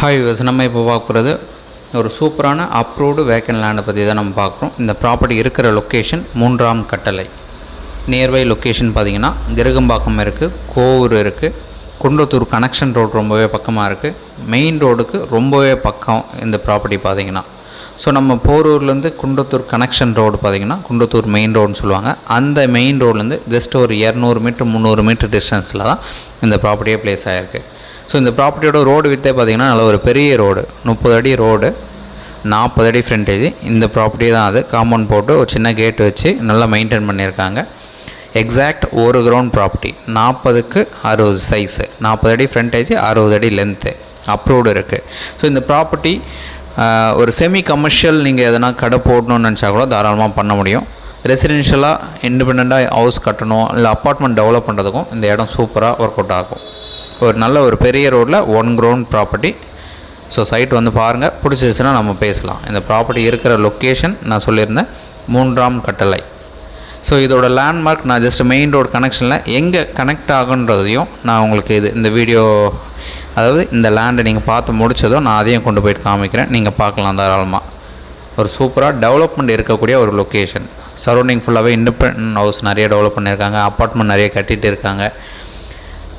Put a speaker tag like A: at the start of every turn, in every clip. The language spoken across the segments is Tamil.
A: ஹாய் விவசாயம் நம்ம இப்போ பார்க்குறது ஒரு சூப்பரான அப்ரூவ்டு வேக்கன்ட் லேண்டை பற்றி தான் நம்ம பார்க்குறோம். இந்த ப்ராப்பர்ட்டி இருக்கிற லொக்கேஷன் 3ஆம் கட்டளை. நியர்பை லொக்கேஷன் பார்த்திங்கன்னா கிருகம்பாக்கம் இருக்குது, கோவூர் இருக்குது, குன்றத்தூர் கனெக்ஷன் ரோடு ரொம்பவே பக்கமாக இருக்குது, மெயின் ரோடுக்கு ரொம்பவே பக்கம் இந்த ப்ராப்பர்ட்டி பார்த்திங்கன்னா. ஸோ நம்ம போரூர்லேருந்து குன்றத்தூர் கனெக்ஷன் ரோடு பார்த்திங்கன்னா குன்றத்தூர் மெயின் ரோடுன்னு சொல்லுவாங்க. அந்த மெயின் ரோட்லேருந்து ஜஸ்ட் ஒரு 200 மீட்டர் 300 மீட்டர் டிஸ்டன்ஸில் தான் இந்த ப்ராப்பர்ட்டியே ப்ளேஸ் ஆகிருக்கு. ஸோ இந்த ப்ராப்பர்ட்டியோட ரோடு வித்தே பார்த்திங்கன்னா நல்ல ஒரு பெரிய ரோடு, 30 அடி ரோடு, 40 அடி ஃப்ரண்டேஜ். இந்த ப்ராப்பர்ட்டி தான் அது. காம்பவுண்ட் போட்டு ஒரு சின்ன கேட்டு வச்சு நல்லா மெயின்டைன் பண்ணியிருக்காங்க. எக்ஸாக்ட் ஒரு கிரவுண்ட் ப்ராப்பர்ட்டி, 40க்கு 60 சைஸு, 40 அடி ஃப்ரண்டேஜ், 60 அடி லென்த்து, அப்ரூவ்டு இருக்குது. ஸோ இந்த ப்ராப்பர்ட்டி ஒரு செமி கமர்ஷியல் நீங்கள் எதனா கடை போடணும்னு நினச்சா கூட தாராளமாக பண்ண முடியும். ரெசிடென்ஷியலாக இண்டிபெண்ட்டாக ஹவுஸ் கட்டணும் இல்லை அப்பார்ட்மெண்ட் டெவலப் பண்ணுறதுக்கும் இந்த இடம் சூப்பராக ஒர்க் அவுட் ஆகும். ஒரு நல்ல ஒரு பெரிய ரோட்டில் 1 கிரவுண்ட் ப்ராப்பர்ட்டி. ஸோ சைட் வந்து பாருங்கள், பிடிச்சிருச்சுன்னா நம்ம பேசலாம். இந்த ப்ராப்பர்ட்டி இருக்கிற லொக்கேஷன் நான் சொல்லியிருந்தேன் 3ஆம் கட்டளை. ஸோ இதோட லேண்ட்மார்க் நான் ஜஸ்ட் மெயின் ரோடு கனெக்ஷனில் எங்கே கனெக்ட் ஆகுன்றதையும் நான் உங்களுக்கு இந்த வீடியோ, அதாவது இந்த லேண்டை நீங்கள் பார்த்து முடித்ததும் நான் அதையும் கொண்டு போய்ட்டு காமிக்கிறேன், நீங்கள் பார்க்கலாம் தாராளமாக. ஒரு சூப்பராக டெவலப்மெண்ட் இருக்கக்கூடிய ஒரு லொக்கேஷன். சரௌண்டிங் ஃபுல்லாகவே இண்டிபெண்டன்ட் ஹவுஸ் நிறைய டெவலப் பண்ணியிருக்காங்க, அப்பார்ட்மெண்ட் நிறைய கட்டிகிட்டு இருக்காங்க,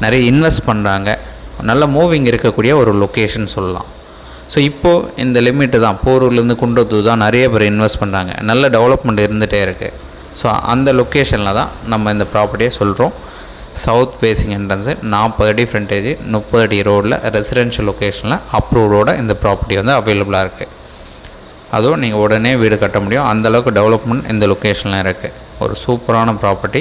A: நிறைய இன்வெஸ்ட் பண்ணுறாங்க, நல்ல மூவிங் இருக்கக்கூடிய ஒரு லொக்கேஷன் சொல்லலாம். ஸோ இப்போது இந்த லிமிட்டு தான், போரூர்லேருந்து குன்றத்தூர் தான் நிறைய பேர் இன்வெஸ்ட் பண்ணுறாங்க, நல்ல டெவலப்மெண்ட் இருந்துகிட்டே இருக்குது. ஸோ அந்த லொக்கேஷனில் தான் நம்ம இந்த ப்ராப்பர்ட்டியை சொல்கிறோம். சவுத் ஃபேஸிங் என்ட்ரன்ஸு, 40 அடி ஃப்ரண்டேஜ், 30 அடி ரோடில், ரெசிடென்ஷியல் லொக்கேஷனில் அப்ரூவ்டோட இந்த ப்ராப்பர்ட்டி வந்து அவைலபிளாக இருக்குது. அதுவும் நீங்கள் உடனே வீடு கட்ட முடியும், அந்தளவுக்கு டெவலப்மெண்ட் இந்த லொக்கேஷனில் இருக்குது. ஒரு சூப்பரான ப்ராப்பர்ட்டி.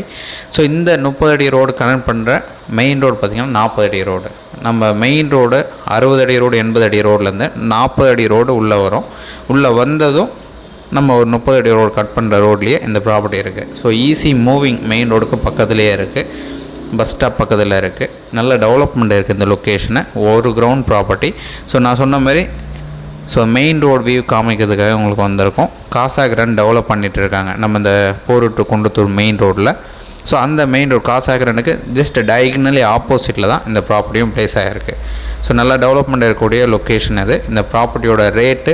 A: ஸோ இந்த 30 அடி ரோடு கனெக்ட் பண்ணுற மெயின் ரோடு பார்த்திங்கன்னா 40 அடி ரோடு. நம்ம மெயின் ரோடு 60 அடி ரோடு 80 அடி ரோட்லேருந்து 40 அடி ரோடு உள்ளே வரும். உள்ளே வந்ததும் நம்ம ஒரு 30 அடி ரோடு கட் பண்ணுற ரோட்லேயே இந்த ப்ராப்பர்ட்டி இருக்குது. ஸோ ஈஸி மூவிங், மெயின் ரோடுக்கு பக்கத்துலேயே இருக்குது, பஸ் ஸ்டாப் பக்கத்தில் இருக்குது, நல்ல டெவலப்மெண்ட் இருக்குது இந்த லொக்கேஷனை. ஒரு கிரவுண்ட் ப்ராப்பர்ட்டி. ஸோ நான் சொன்ன மாதிரி மெயின் ரோடு வியூ காமிக்கிறதுக்காக உங்களுக்கு வந்திருக்கும். காசாகிரன் டெவலப் பண்ணிகிட்டு இருக்காங்க நம்ம இந்த போரூர் டு குன்றத்தூர் மெயின் ரோடில். ஸோ அந்த மெயின் ரோடு காசாகிரனுக்கு ஜஸ்ட் டயகனலி ஆப்போசிட்டில் தான் இந்த ப்ராப்பர்ட்டியும் ப்ளேஸ் ஆகிருக்கு. ஸோ நல்லா டெவலப்மெண்ட் இருக்கக்கூடிய லொக்கேஷன் அது. இந்த ப்ராப்பர்ட்டியோட ரேட்டு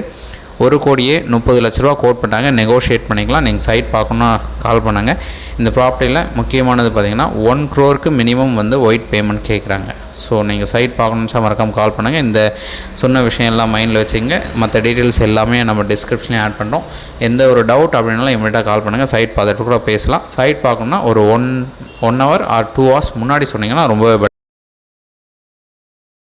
A: 1,30 லட்ச ரூபா கோட் பண்ணிட்டாங்க. நெகோஷியேட் பண்ணிக்கலாம். நீங்கள் சைட் பார்க்கணுன்னா கால் பண்ணுங்கள். இந்த ப்ராப்பர்ட்டியில் முக்கியமானது பார்த்திங்கன்னா 1 crore மினிமம் வந்து ஒயிட் பேமெண்ட் கேட்குறாங்க. ஸோ நீங்கள் சைட் பார்க்கணுன்னு மறக்காமல் கால் பண்ணுங்கள். இந்த சொன்ன விஷயம் எல்லாம் மைண்டில் வச்சுங்க. மற்ற டீட்டெயில்ஸ் எல்லாமே நம்ம டிஸ்கிரிப்ஷன்லேயும் ஆட் பண்ணுறோம். எந்த ஒரு டவுட் அப்படின்னாலும் இமீடியட்டாக கால் பண்ணுங்கள். சைட் பார்த்துட்டு கூட பேசலாம். சைட் பார்க்கணுன்னா ஒரு 1 hour or 2 hours முன்னாடி சொன்னீங்கன்னா ரொம்பவே